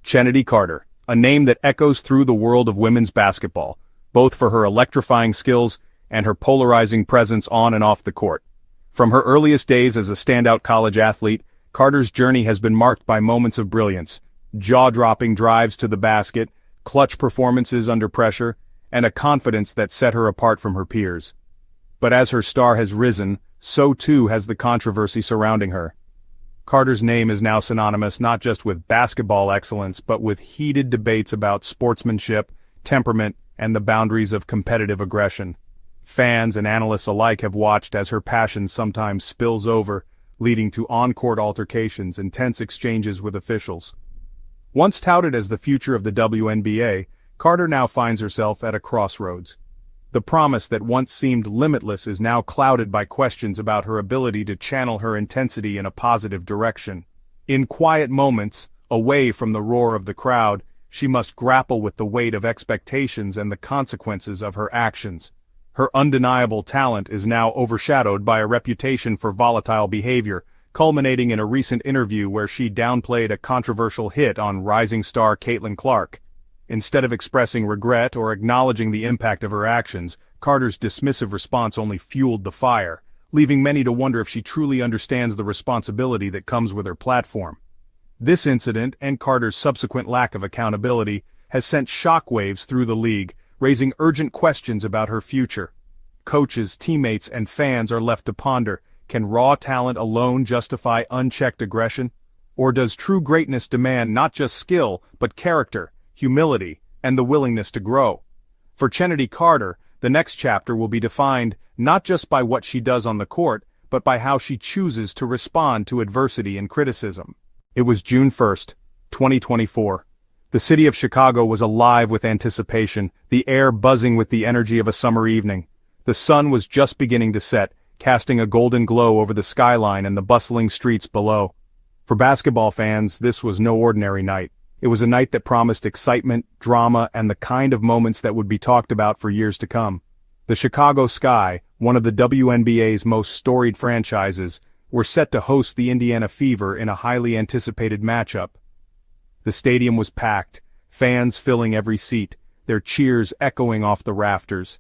Chennedy Carter, a name that echoes through the world of women's basketball, both for her electrifying skills and her polarizing presence on and off the court. From her earliest days as a standout college athlete, Carter's journey has been marked by moments of brilliance, jaw-dropping drives to the basket, clutch performances under pressure, and a confidence that set her apart from her peers. But as her star has risen, so too has the controversy surrounding her. Carter's name is now synonymous not just with basketball excellence but with heated debates about sportsmanship, temperament, and the boundaries of competitive aggression. Fans and analysts alike have watched as her passion sometimes spills over, leading to on-court altercations and tense exchanges with officials. Once touted as the future of the WNBA, Carter now finds herself at a crossroads. The promise that once seemed limitless is now clouded by questions about her ability to channel her intensity in a positive direction. In quiet moments, away from the roar of the crowd, she must grapple with the weight of expectations and the consequences of her actions. Her undeniable talent is now overshadowed by a reputation for volatile behavior, culminating in a recent interview where she downplayed a controversial hit on rising star Caitlin Clark. Instead of expressing regret or acknowledging the impact of her actions, Carter's dismissive response only fueled the fire, leaving many to wonder if she truly understands the responsibility that comes with her platform. This incident, and Carter's subsequent lack of accountability, has sent shockwaves through the league, raising urgent questions about her future. Coaches, teammates, and fans are left to ponder, can raw talent alone justify unchecked aggression? Or does true greatness demand not just skill, but character, humility, and the willingness to grow? For Chennedy Carter, the next chapter will be defined not just by what she does on the court, but by how she chooses to respond to adversity and criticism. It was June 1st, 2024. The city of Chicago was alive with anticipation, the air buzzing with the energy of a summer evening. The sun was just beginning to set, casting a golden glow over the skyline and the bustling streets below. For basketball fans, this was no ordinary night. It was a night that promised excitement, drama, and the kind of moments that would be talked about for years to come. The Chicago Sky, one of the WNBA's most storied franchises, were set to host the Indiana Fever in a highly anticipated matchup. The stadium was packed, fans filling every seat, their cheers echoing off the rafters.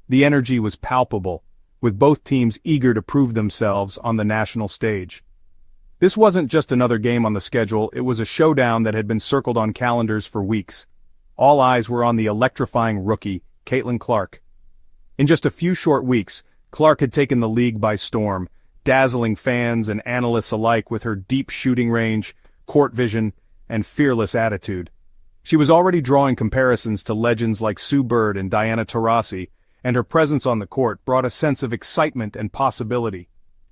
The energy was palpable, with both teams eager to prove themselves on the national stage. This wasn't just another game on the schedule, it was a showdown that had been circled on calendars for weeks. All eyes were on the electrifying rookie, Caitlin Clark. In just a few short weeks, Clark had taken the league by storm, dazzling fans and analysts alike with her deep shooting range, court vision, and fearless attitude. She was already drawing comparisons to legends like Sue Bird and Diana Taurasi, and her presence on the court brought a sense of excitement and possibility.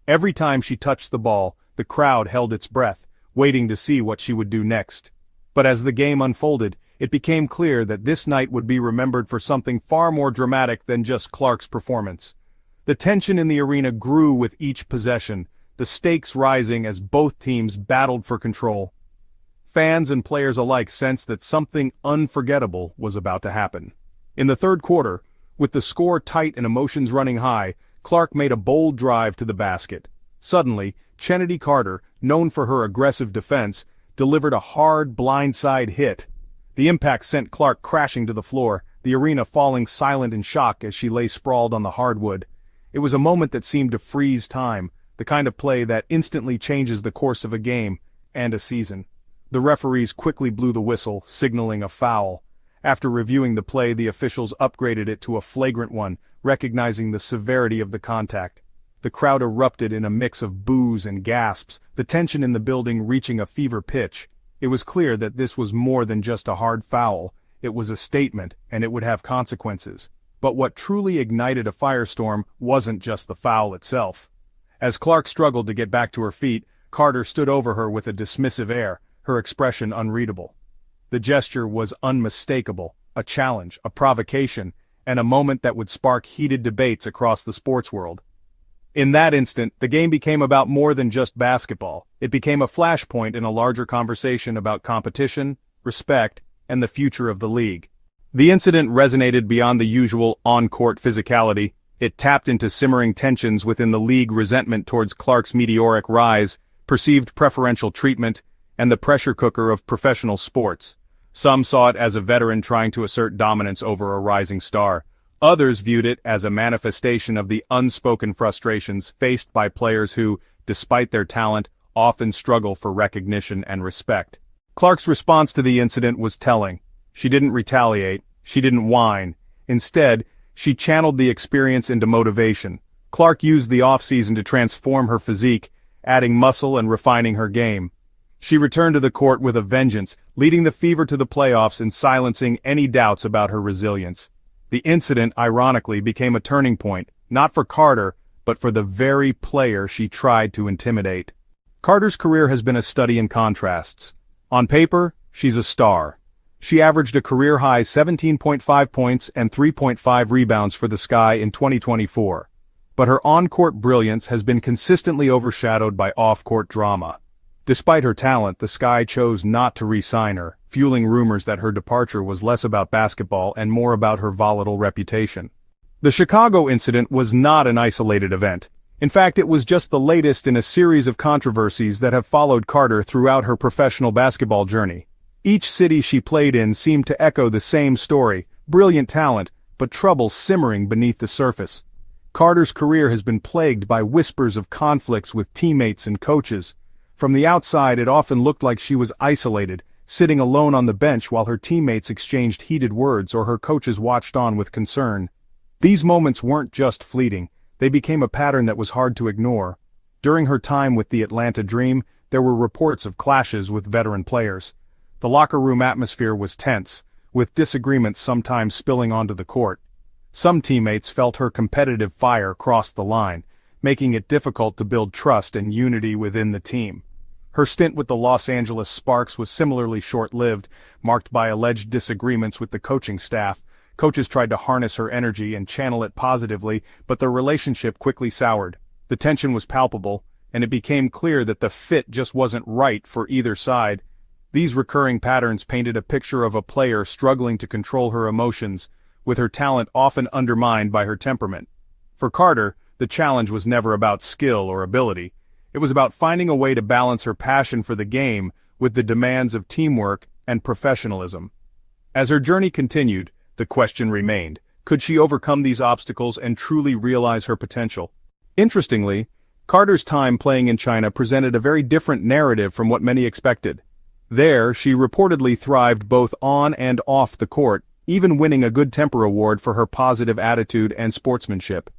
Every time she touched the ball, the crowd held its breath, waiting to see what she would do next. But as the game unfolded, it became clear that this night would be remembered for something far more dramatic than just Clark's performance. The tension in the arena grew with each possession, the stakes rising as both teams battled for control. Fans and players alike sensed that something unforgettable was about to happen. In the third quarter, with the score tight and emotions running high, Clark made a bold drive to the basket. Suddenly, Chennedy Carter, known for her aggressive defense, delivered a hard blindside hit. The impact sent Clark crashing to the floor, the arena falling silent in shock as she lay sprawled on the hardwood. It was a moment that seemed to freeze time, the kind of play that instantly changes the course of a game and a season. The referees quickly blew the whistle, signaling a foul. After reviewing the play, the officials upgraded it to a flagrant one, recognizing the severity of the contact. The crowd erupted in a mix of boos and gasps, the tension in the building reaching a fever pitch. It was clear that this was more than just a hard foul, it was a statement, and it would have consequences. But what truly ignited a firestorm wasn't just the foul itself. As Clark struggled to get back to her feet, Carter stood over her with a dismissive air, her expression unreadable. The gesture was unmistakable, a challenge, a provocation, and a moment that would spark heated debates across the sports world. In that instant, the game became about more than just basketball. It became a flashpoint in a larger conversation about competition, respect, and the future of the league. The incident resonated beyond the usual on-court physicality. It tapped into simmering tensions within the league, resentment towards Clark's meteoric rise, perceived preferential treatment, and the pressure cooker of professional sports. Some saw it as a veteran trying to assert dominance over a rising star. Others viewed it as a manifestation of the unspoken frustrations faced by players who, despite their talent, often struggle for recognition and respect. Clark's response to the incident was telling. She didn't retaliate, she didn't whine. Instead, she channeled the experience into motivation. Clark used the off-season to transform her physique, adding muscle and refining her game. She returned to the court with a vengeance, leading the Fever to the playoffs and silencing any doubts about her resilience. The incident, ironically, became a turning point, not for Carter, but for the very player she tried to intimidate. Carter's career has been a study in contrasts. On paper, she's a star. She averaged a career-high 17.5 points and 3.5 rebounds for the Sky in 2024. But her on-court brilliance has been consistently overshadowed by off-court drama. Despite her talent, the Sky chose not to re-sign her, fueling rumors that her departure was less about basketball and more about her volatile reputation. The Chicago incident was not an isolated event. In fact, it was just the latest in a series of controversies that have followed Carter throughout her professional basketball journey. Each city she played in seemed to echo the same story: brilliant talent, but trouble simmering beneath the surface. Carter's career has been plagued by whispers of conflicts with teammates and coaches. From the outside, it often looked like she was isolated, sitting alone on the bench while her teammates exchanged heated words or her coaches watched on with concern. These moments weren't just fleeting, they became a pattern that was hard to ignore. During her time with the Atlanta Dream, there were reports of clashes with veteran players. The locker room atmosphere was tense, with disagreements sometimes spilling onto the court. Some teammates felt her competitive fire cross the line, making it difficult to build trust and unity within the team. Her stint with the Los Angeles Sparks was similarly short-lived, marked by alleged disagreements with the coaching staff. Coaches tried to harness her energy and channel it positively, but their relationship quickly soured. The tension was palpable, and it became clear that the fit just wasn't right for either side. These recurring patterns painted a picture of a player struggling to control her emotions, with her talent often undermined by her temperament. For Carter, the challenge was never about skill or ability. It was about finding a way to balance her passion for the game with the demands of teamwork and professionalism. As her journey continued, the question remained: could she overcome these obstacles and truly realize her potential? Interestingly, Carter's time playing in China presented a very different narrative from what many expected. There, she reportedly thrived both on and off the court, even winning a Good Temper Award for her positive attitude and sportsmanship.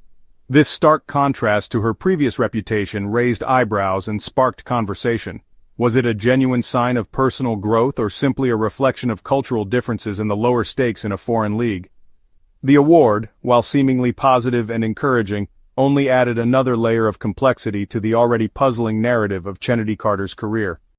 This stark contrast to her previous reputation raised eyebrows and sparked conversation. Was it a genuine sign of personal growth or simply a reflection of cultural differences in the lower stakes in a foreign league? The award, while seemingly positive and encouraging, only added another layer of complexity to the already puzzling narrative of Chennedy Carter's career.